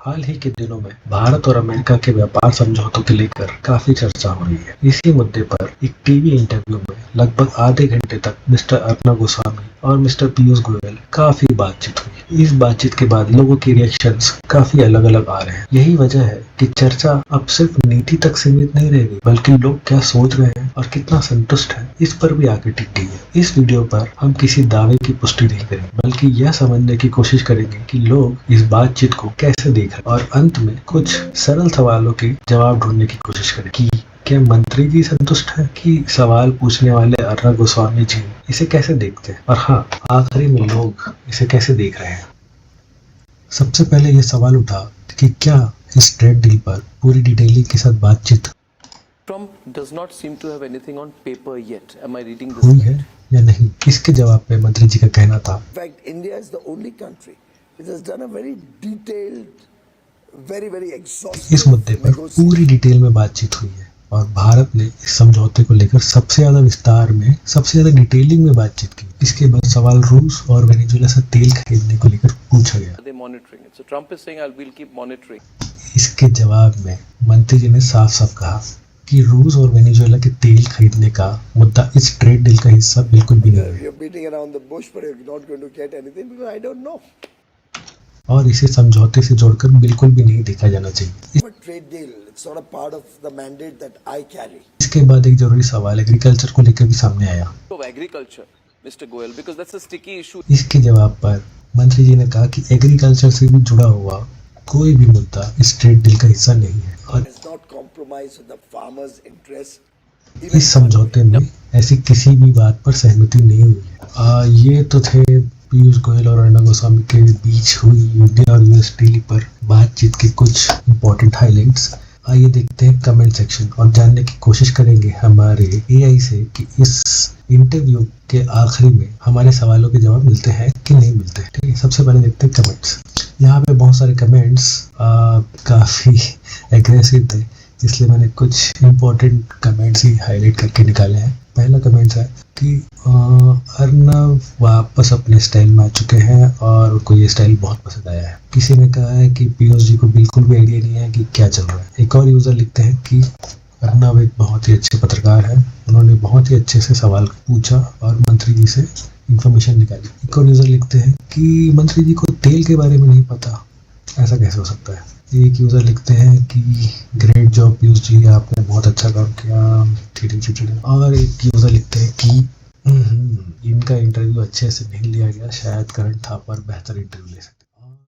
हाल ही के दिनों में भारत और अमेरिका के व्यापार समझौतों के लेकर काफी चर्चा हो रही है। इसी मुद्दे पर एक टीवी इंटरव्यू में लगभग आधे घंटे तक मिस्टर अर्नब गोस्वामी और मिस्टर पीयूष गोयल काफी बातचीत हुई। इस बातचीत के बाद लोगों की रिएक्शंस काफी अलग अलग आ रहे हैं। यही वजह है कि चर्चा अब सिर्फ नीति तक सीमित नहीं रहेगी, बल्कि लोग क्या सोच रहे हैं और कितना संतुष्ट है इस पर भी आके टिक गई है। इस वीडियो पर हम किसी दावे की पुष्टि नहीं करेंगे, बल्कि यह समझने की कोशिश करेंगे कि लोग इस बातचीत को कैसे देख रहे हैं और अंत में कुछ सरल सवालों के जवाब ढूंढने की कोशिश करें कि क्या मंत्री जी संतुष्ट है कि सवाल पूछने वाले अर्नब गोस्वामी जी इसे कैसे देखते हैं, और हाँ, आखिरी में लोग इसे कैसे देख रहे हैं। सबसे पहले यह सवाल उठा कि क्या इस ट्रेड डील पर पूरी डिटेलिंग के साथ बातचीत Trump does not seem to have anything on paper yet. Am I reading this हुई right? है या नहीं। इसके जवाब पे मंत्री जी का कहना था, In fact, India is the only country which has done a very detailed, very exhaustive इस मुद्दे पर पूरी डिटेल में बातचीत हुई है और भारत ने इस समझौते को लेकर सबसे ज्यादा विस्तार में, सबसे ज्यादा डिटेलिंग में बातचीत की। इसके बाद सवाल रूस और वेनेजुएला से तेल खरीदने को लेकर पूछा गया। Are they monitoring it? So Trump is saying, "We'll keep monitoring." इसके जवाब में मंत्री जी ने साफ साफ कहा कि रूस और वेनेजुएला के तेल खरीदने का मुद्दा इस ट्रेड डील का हिस्सा बिल्कुल भी नहीं है। You're beating around the bush, but you're not going to get anything because I don't know. और इसे समझौते से जोड़कर बिल्कुल भी नहीं देखा जाना चाहिए। A trade deal, it's not a part of the mandate that I carry. इसके बाद एक जरूरी सवाल एग्रीकल्चर को लेकर भी सामने आया। So agriculture, Mr. Goyal, because that's a sticky issue. इसके जवाब पर मंत्री जी ने कहा कि एग्रीकल्चर से भी जुड़ा हुआ कोई भी मुद्दा इस ट्रेड डील का हिस्सा नहीं है और It's not compromise with the farmers' interest. इस समझौते में ऐसी किसी भी बात पर सहमति नहीं हुई है। ये तो थे पीयूष गोयल और अर्नब गोस्वामी के बीच हुई इंडिया और यूएस डील पर बातचीत के कुछ इंपॉर्टेंट हाइलाइट्स। आइए देखते हैं कमेंट सेक्शन और जानने की कोशिश करेंगे हमारे एआई से कि इस इंटरव्यू के आखिरी में हमारे सवालों के जवाब मिलते हैं कि नहीं मिलते। ठीक है, सबसे पहले देखते हैं कमेंट्स। यहाँ पे बहुत सारे कमेंट्स काफ़ी एग्रेसिव थे, इसलिए मैंने कुछ इम्पोर्टेंट कमेंट्स ही हाईलाइट करके निकाले हैं। पहला कमेंट्स है कि अर्नब वापस अपने स्टाइल में आ चुके हैं और उनको ये स्टाइल बहुत पसंद आया है। किसी ने कहा है कि पीयूष जी को बिल्कुल भी आइडिया नहीं है कि क्या चल रहा है। एक और यूज़र लिखते हैं कि अर्नब एक बहुत ही अच्छे पत्रकार हैं, उन्होंने बहुत ही अच्छे से सवाल पूछा और मंत्री जी से इंफॉर्मेशन निकाली। एक और यूज़र लिखते हैं कि मंत्री जी को तेल के बारे में नहीं पता, ऐसा कैसे हो सकता है। एक यूज़र लिखते हैं कि ग्रेट जॉब पीयूष जी, आपने बहुत अच्छा काम किया। और एक यूज़र लिखते हैं कि इनका इंटरव्यू अच्छे से नहीं लिया गया, शायद करण थापर बेहतर इंटरव्यू ले सकते।